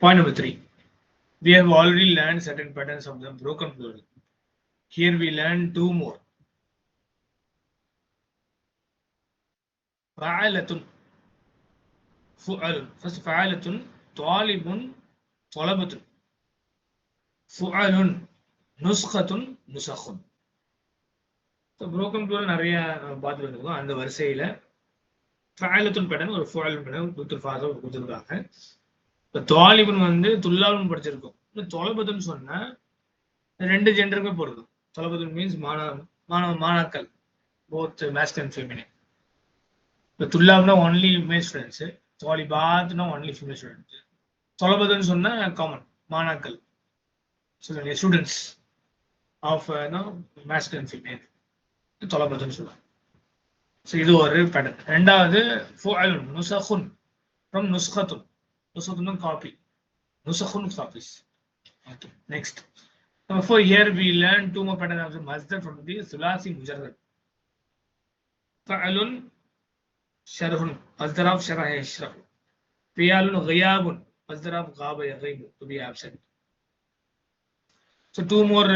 Point number 3. We have already learned certain patterns of the broken plural. Here we learn 2 more. فعالة فعل. First فعالة طالب طلبة. فعل نسخة نسخ. So broken plural நிறைய பார்த்துட்டு இருக்கோம். அந்த வரிசையில ஃபஅலத்துன் pattern ஒரு ஃபுஅல் pattern கொடுத்துருக்காங்க. இப்போ தாலிபன் வந்து துல்லாபன் படிச்சிருக்கோம். தொலபத்துன்னு சொன்னா 2 ஜெண்டருக்குமே பொருந்தும். தொலபத்துன் மீன்ஸ் மாணாக்கள், போத் மேஸ்குலின் ஃபெமினின். இப்போ துல்லாப்னா ஒன்லி மேல் ஸ்டூடெண்ட்ஸ், தாலிபாத்னா ஒன்லி ஃபீமேல் ஸ்டூடெண்ட்ஸ். தொலபத்துன்னு சொன்னா காமன் மாணாக்கள், ஸ்டூடெண்ட்ஸ் ஆஃப் மேஸ்குலின் ஃபெமினின் தொலபத்துன்னு சொல்லுவாங்க. ஸோ இது ஒரு பேட்டர்ன். ரெண்டாவது ஃபுஅலுன் நுஸகுன் ஃப்ரம் நுஸ்கத்துன். நுஸ்கத்துன் காப்பி, நுஸகுன் copies. Okay, next. For here we learn 2 more patterns of the masdar from the sulasi mujarrad. Fa'alun sharhun, masdar of sharaha yashrahu. Fiyalun ghiyabun, masdar of ghaba yaghibu, to be absent. So 2 more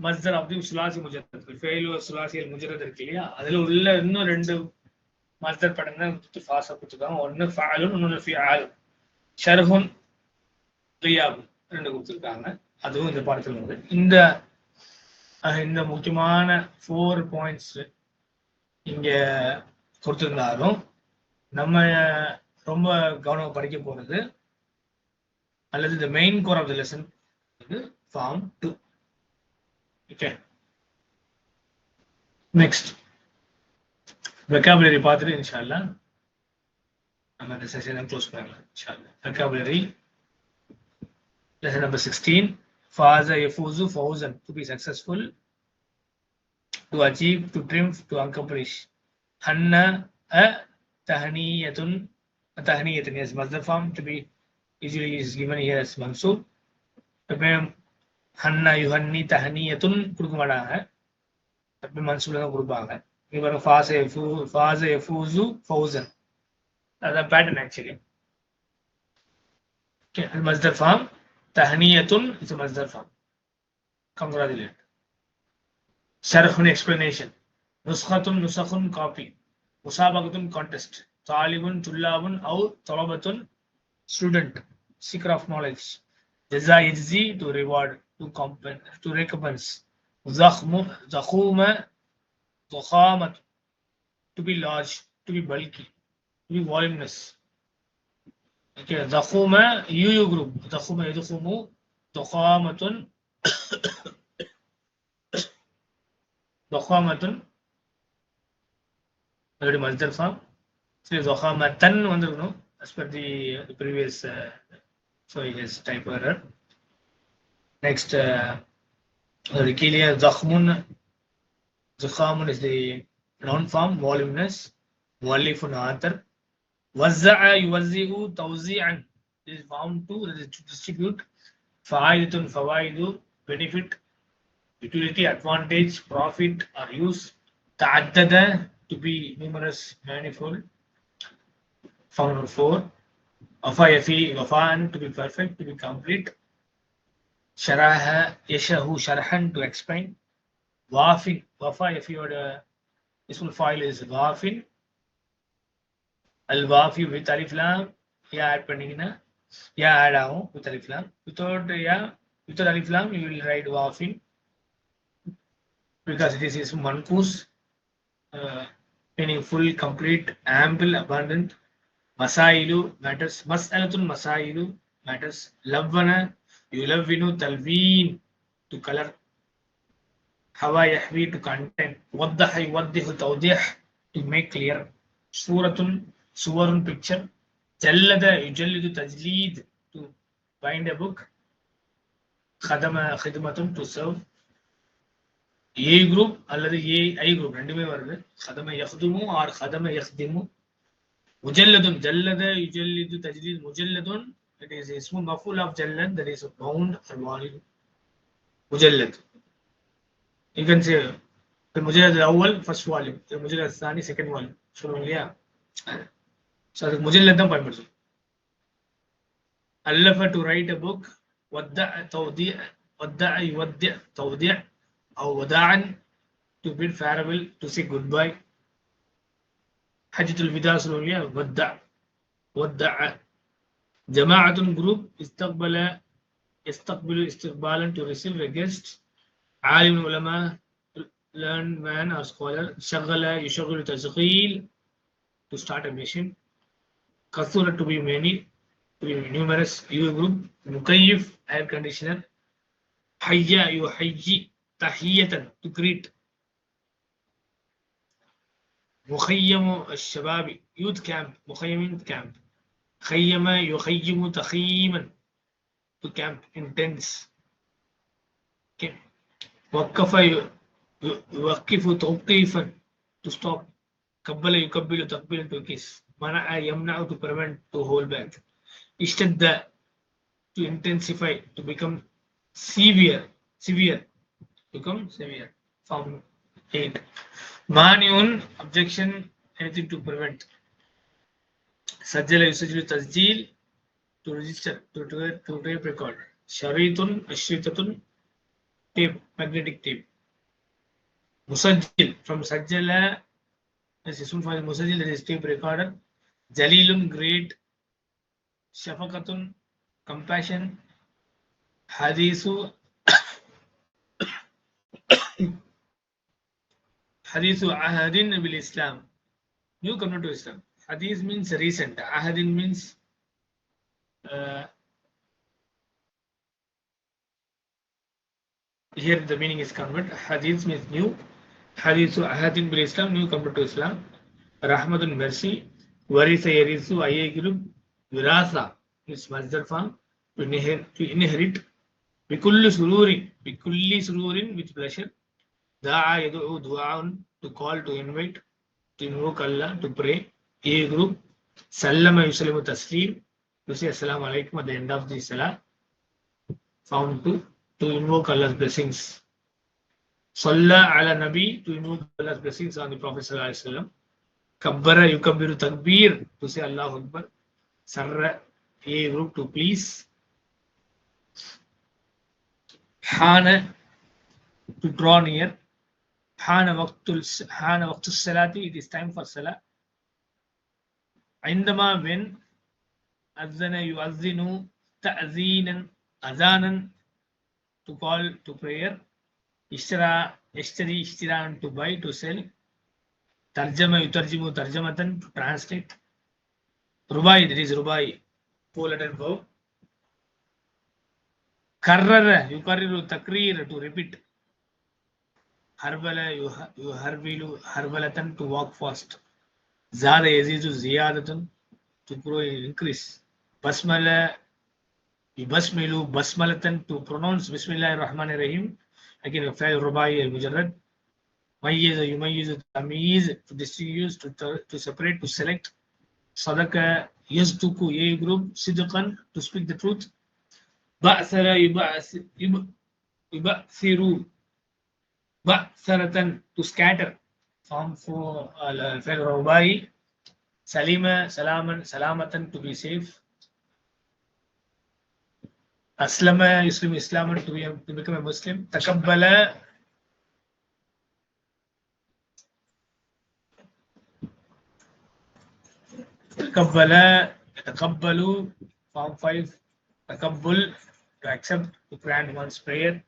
masdar of the sulasi mujarrad. Fi'alu sulasi al mujarrad இருக்கு இல்லையா, அதுல உள்ள இன்னும் 2 masdar pattern ஃபாஸ்டா கொடுத்துருக்காங்க. ஒன்னு ஃபஅலுன், இன்னொன்னு ஃபிஆல். ஷர்ஹுன் ghiyabun 2 கொடுத்துருக்காங்க. அதுவும் இந்த பாடத்தில் வருது. இந்த முக்கியமான 4 பாயிண்ட்ஸ் இங்க கொடுத்திருந்தாலும் நம்ம ரொம்ப கவனம் படிக்க போறது அல்லது the main core of the lesson இது form 2. ஓகே, நெக்ஸ்ட் vocabulary பார்த்துட்டு இன்ஷா அல்லாஹ் நம்ம இந்த செஷனை க்ளோஸ் பண்ணலாம் இன்ஷா அல்லாஹ். vocabulary lesson number 16. Faza yafuzu fawzan, to be successful, to achieve, to triumph, to accomplish. Hanna tahniyatun, tahniyatun is masdar form, to be usually is given here as mansub. Hanna yuhanni tahniyatun கொடுக்க மாட்டாங்க, அப்படி மன்சூப்ல தான் கொடுப்பாங்க. இங்க faza yafuzu fawzan, அதான் pattern actually. Okay, masdar form. Tahniyatun is a masdar form. Congratulate. Sharhun explanation. Nuskhatun nusakhun copy. Musabaqatun contest. Talibun tullabun aw talabatun student, seeker of knowledge. Jaza yajzi, to reward, to recompense. Zakhuma zakhamat, to be large, to be bulky, to be voluminous. Okay, Zakhuma, UU group. Zakhuma yadkhumu, Zakhamatun, Zakhamatun, already masdar form. So Zakhamatan vandirukonu as per the previous. So it is type error. Next, the Kilia Zakhmun. Zakhamun is the noun form, voluminous. Muallifun, author. Wazza'a yuwazzi'u tawzi'an, this is found to distribute. Fa'idatun fawaidu, benefit, utility, advantage, profit or use. Ta'addada, to be numerous, manifold. Found number 4. Wafa yafi, wafa'an, to be perfect, to be complete. Sharaha yashahu sharhan, to explain. Wafin, wafa yafi, or ismul fa'il is wafin. Al-wafi with alif lam, yeah, add பண்ணீங்கன்னா yeah add ஆகும் with alif lam. Without alif lam you will write wafin because this is manqus, meaning full, complete, ample, abundant. Masailu matters. Mas'alatun masailu matters. Lavvana yulavvinu talween, to color. Hawa yahwi, to content. Waddaha yuwaddihu tawdih, to make clear. Suratun suwarun, picture. Jallada yujallidu tajleed, to bind a book. Khadama khidmatun, to serve. A group அல்லது I group ரெண்டுமே வருது. khadama yakhdumu or khadama yakhdimu. Mujalladun, jallada yujallidu tajleed. Mujalladun, it is ismu maf'ul of jallad, that is bound or volume. Mujallad, you can say the mujallad al-awwal, first volume, the mujallad al-thani, second volume. சொல்லுங்க இல்லையா? So அதுக்கு முஜல்லத் தான் பயன்படுத்தும். ألف to write a book. ودع توضيع ودع يودع توضيع أو وداعا to bid farewell to say goodbye. حجة الوداع سلولية ودع جماعة group يستقبل استقبالا to receive a guest. عالم علماء learned man or scholar. شغل يشغل تشغيل to start a mission. كثرة to be many, to be numerous. U group. مكيف air conditioner. حيا يحيي تحية to greet. مخيم الشباب youth camp. مخيم camp. خيم يخيم تخييما to camp in tents. Okay. وقف يوقف توقيفا to stop. قبل يقبل تقبيلا to kiss. منع يمنع to prevent to hold back. اشتد to intensify to become severe become severe. Form 8. مانع objection anything to prevent. سجل يسجل تسجيل to register to tape record. شريط أشرطة tape magnetic tape. مسجل from سجل this is for مسجل that is tape recorder. جليل great. شفقة compassion. حديث حديث عهد بالإسلام new come to Islam. Hadith means recent. Ahadin means here the meaning is convert. Hadith means new. Hadith ahadin bil Islam new come to Islam. Rahmatun mercy. Warisa yarisu ayegilum. Virasa is masdar form to inherit. Bikulli sururin with pleasure. Da'a yad'u du'a'un to call, to invite, to invoke Allah, to pray. A group. Sallama yusallimu taslim to say assalamu alaikum at the end of the salah. Found to invoke Allah's blessings. Salla ala Nabi to invoke Allah's blessings on the Prophet sallallahu alaihi wasallam. Kabbara yukabbiru takbir to say Allahu Akbar. Sarra a group to please. Hana to draw near. Hana waqtul salati it is time for salah. عندما when أذن يؤذن تأذينا أذانا to call to prayer. اشترى يشتري اشتراء to buy to sell. ترجمة يترجم ترجمة to translate. رباعي that is رباعي four letter verb. كرر يكرر تكرير to repeat. هربل يهربل هربلة to walk fast. زاد يزيد زيادة to grow increase. بسملة يبسمل بسملة to pronounce بسم الله الرحمن الرحيم. Again فعل رباعي المجرد. ميز يميز تمييز to distinguish to separate to select. صدق يصدق a group. صدقا to speak the truth. بأثر يبأثر بأثرة to scatter. Form for فعل رباعي. سليمة سلاما سلامة to be safe. أسلم يسلم إسلاما to become a Muslim. تقبل يتقبل. Form 5 تقبل to accept to grant one's prayer.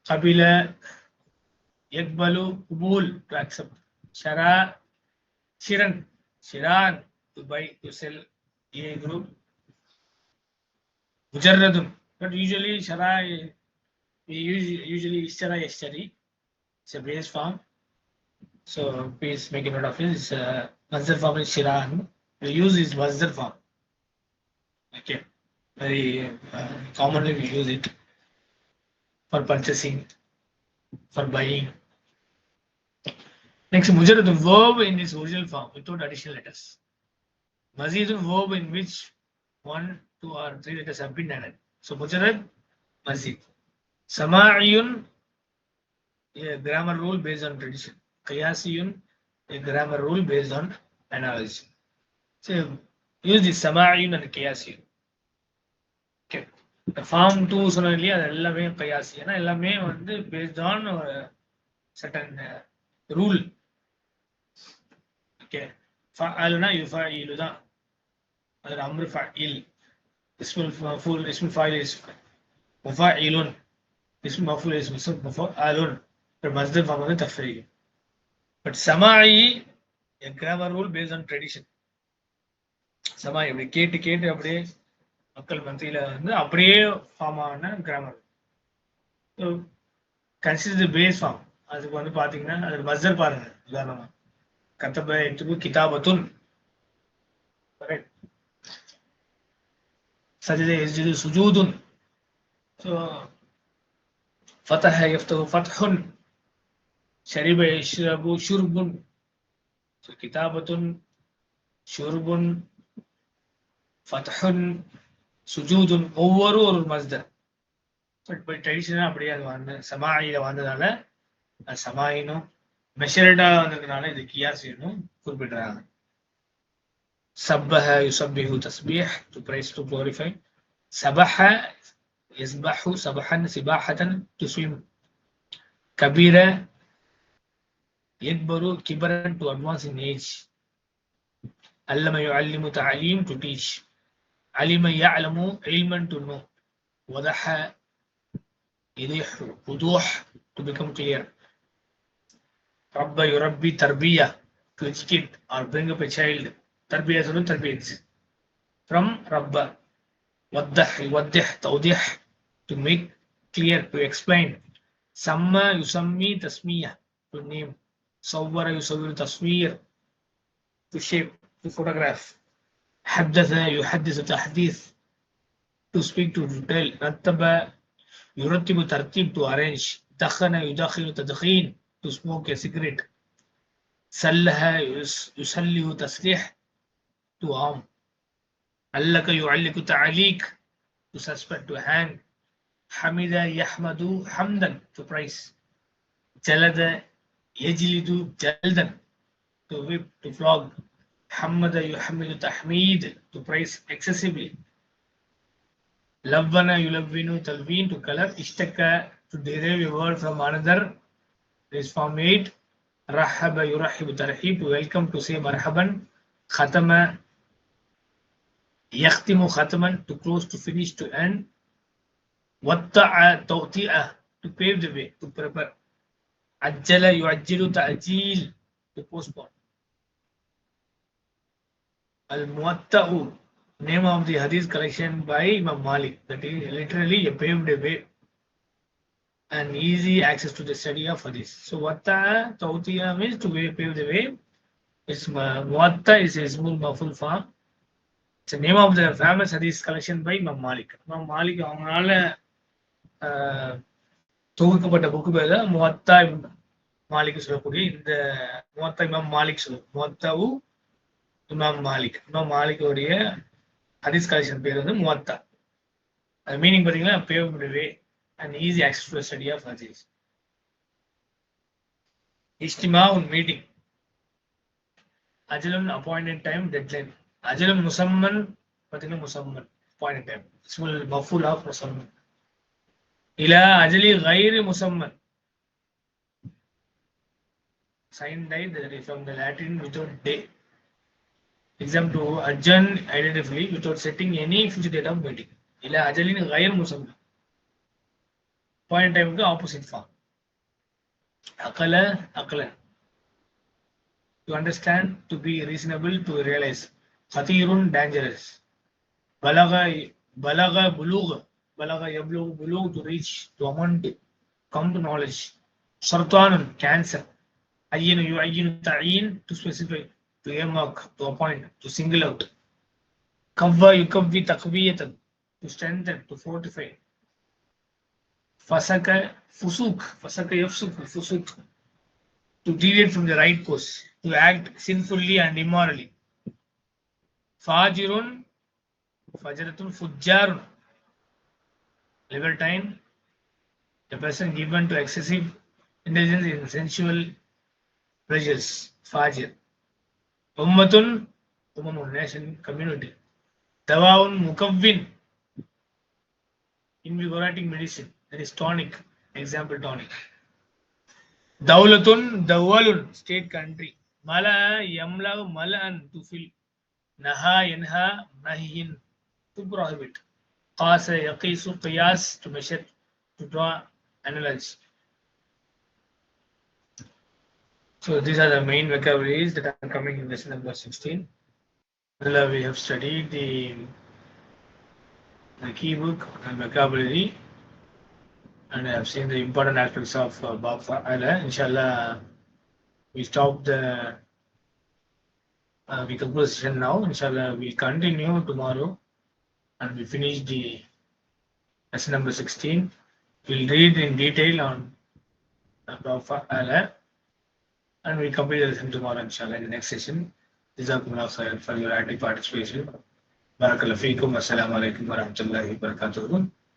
قبل يقبل قبول to accept. شراء شران to buy to sell. A group. مجرد but usually shara usually ishtara yashtari. It's a base form, so please make a note of it. It's masdar form is shiran. The use is masdar form. Okay, very commonly we use it for purchasing, for buying. Next, mujarrad verb in its original form without additional letters. Mazid verb in which 1, 2 or 3 letters have been added. So mujarrad mazid. Sama'iyun a grammar rule based on tradition. Qiyasiyun a grammar rule based on analogy. So use the Sama'iyun and Qiyasiyun. Form 2 சொன்னது இல்லையா, அது எல்லாமே கயாஸ். ஏன்னா எல்லாமே வந்து based on certain rule. Okay, ஃபஅல்னா யுஃபஇலு தான், அது அம்ரு ஃபஇல். இஸ்முல் மஃபூல், இஸ்முல் ஃபாயில் முஃபஇலுன், இஸ்முல் மஃபூல் இஸ்முல் முஃபஅலுன். மஸ்தர் ஃபார்ம் வந்து தஃப்ரீல். பட் சமாயி a grammar rule based on tradition. சமாயி அப்படி கேட்டு கேட்டு அப்படியே மக்கள் மத்தியில வந்து அப்படியே ஃபார்ம் ஆன grammar. Consider the base form. அதுக்கு வந்து பாத்தீங்கன்னா அது மஸ்தர் பாருங்க. உதாரணமா கத்தப எக்துபு கிதாபத்துன், கரெக்ட். சஜத யஸ்ஜுது சுஜூதுன். ஸோ ஃபதஹ யஃப்தஹு ஃபத்ஹுன், ஷரிப யஷ்ரபு ஷுர்புன். ஸோ கிதாபத்துன், ஷுர்புன், ஃபத்ஹுன், சுஜூதுன் ஒவ்வொரு ஒரு மஸ்தர். பட் ட்ரெடிஷனலா அப்படியே அது வந்து சமாயில வந்ததால அது சமாயினும், மெஷரடா வந்ததுனால இது கியாசினும் குறிப்பிடுறாங்க. சப்பஹ யுஸப்பிஹு தஸ்பீஹ், டு பிரைஸ், டு குளோரிஃபை. சபஹ யஸ்பஹு சபஹன் சிபாஹதன், டு ஸ்விம். கபீர யக்பரு கிபரன், டு அட்வான்ஸ் இன் ஏஜ். அல்லம யுஅல்லிமு தஅலீம், டு டீச். அலிம யஅலமு இல்மன், டு நோ. வதஹ யுதிஹு வுதூஹ், to become clear. Rabba yurabbi tarbiya, to educate or bring up a child. Tarbiya is tarbiyat. From Rabba. Waddah, yuwaddih, tawdih, to make clear, to explain. Samma yusammi tasmiya, to name. Sawwara yusawwiru taswir, to shape, to photograph. Haddatha yuhaddithu tahdith, to speak, to tell. Rattaba yurattibu tartib, to arrange. Dakhana yudakhilu tadkhin, to smoke a cigarette. Sallaha yusallihu taslih, to arm. Allaka yu'alliku ta'aliq, to suspend, to hang. Hamida yahmadu hamdan, to praise. Jalada yajlidu jaldan, to whip, to flog. Hamada yuhamidu tahmeed, to praise excessively. Lavvana yulavvinu talveen, to color. Ishtaka, to derive a word from another. Is form 8. Rahaba yurahibu tarhib, to welcome, to say marhaban. Khatama yakhtimu khataman, to close, to finish, to end. Watta'a tawti'a, to pave the way, to prepare. Ajjala yu'ajjilu ta'jil, to postpone. Al-Muwatta'u, name of the hadith collection by Imam Malik, that is literally a paved way and easy access to the study of hadith. So Watta'a tawti'a means to pave the way. It's Muwatta is a small maful form. It's the name of the famous hadith collection by Imam Malik. Imam Malik அவங்களால தொகுக்கப்பட்ட book பேர் தான் முவத்தா மாலிக் சொல்லக்கூடிய இந்த முவத்தா இமாம் மாலிக் சொல்லுவோம். முவத்தாவு இமாம் மாலிக். இமாம் மாலிக்குடைய ஹதீஸ் கலெக்ஷன் பேர் வந்து முவத்தா. அது மீனிங் பார்த்தீங்கன்னா paved way and easy access to the study of hadith. இஜ்திமா மீட்டிங். அஜலன் appointed time, deadline. அஜலன் முசம்மன் பார்த்தீங்கன்னா முசம்மன் appointed time. இஸ்முல் மஃபூல் ஆஃப் முசம்மன். இலா அஜலி கைரி முசம்மன், sign died from the Latin without day. Example to adjourn identically without setting any future date of meeting. Ila ajalin ghayr musamma. Point time to opposite form. Aqala aqlan, to understand, to be reasonable, to realize. Khatirun, dangerous. Balagha bulugh, balagha yablugh bulugh, to reach, to amount, come to knowledge. Sartanun, cancer. Ayyinu yu'ayyinu ta'yin, to specify, to earmark, to appoint, to single out. Kavva yukavvi taqwiyatan, to strengthen, to fortify. Fasaka fusuk, fasaka yafsuk, fusuk, to deviate from the right course, to act sinfully and immorally. Fajirun, fajratun, fujjarun, libertine, a person given to excessive indulgence in sensual pleasures. Fajir. Ummatun, nation, community. Dawaun mukawwin, invigorating medicine, that is tonic. Example tonic. Dawlatun, dawalun, state country. Mala yamla malan, to fill. Naha yanha nahihin, to prohibit. Qasa yaqisu qiyas, to measure, to draw, analyze. So these are the main vocabularies that are coming in lesson number 16. We have studied the key book and vocabulary, and I have seen the important aspects of Bab Fa'ala. Inshallah, we stop the we conclude the session now. Inshallah, we'll continue tomorrow, and we finish the lesson number 16. We'll read in detail on Bab Fa'ala, and we'll complete the lesson tomorrow, inshallah, in the next session. Jazakumullah khairan for your active participation. Barakallahu feekum. Assalamu alaikum wa rahmatullahi wa barakatuh.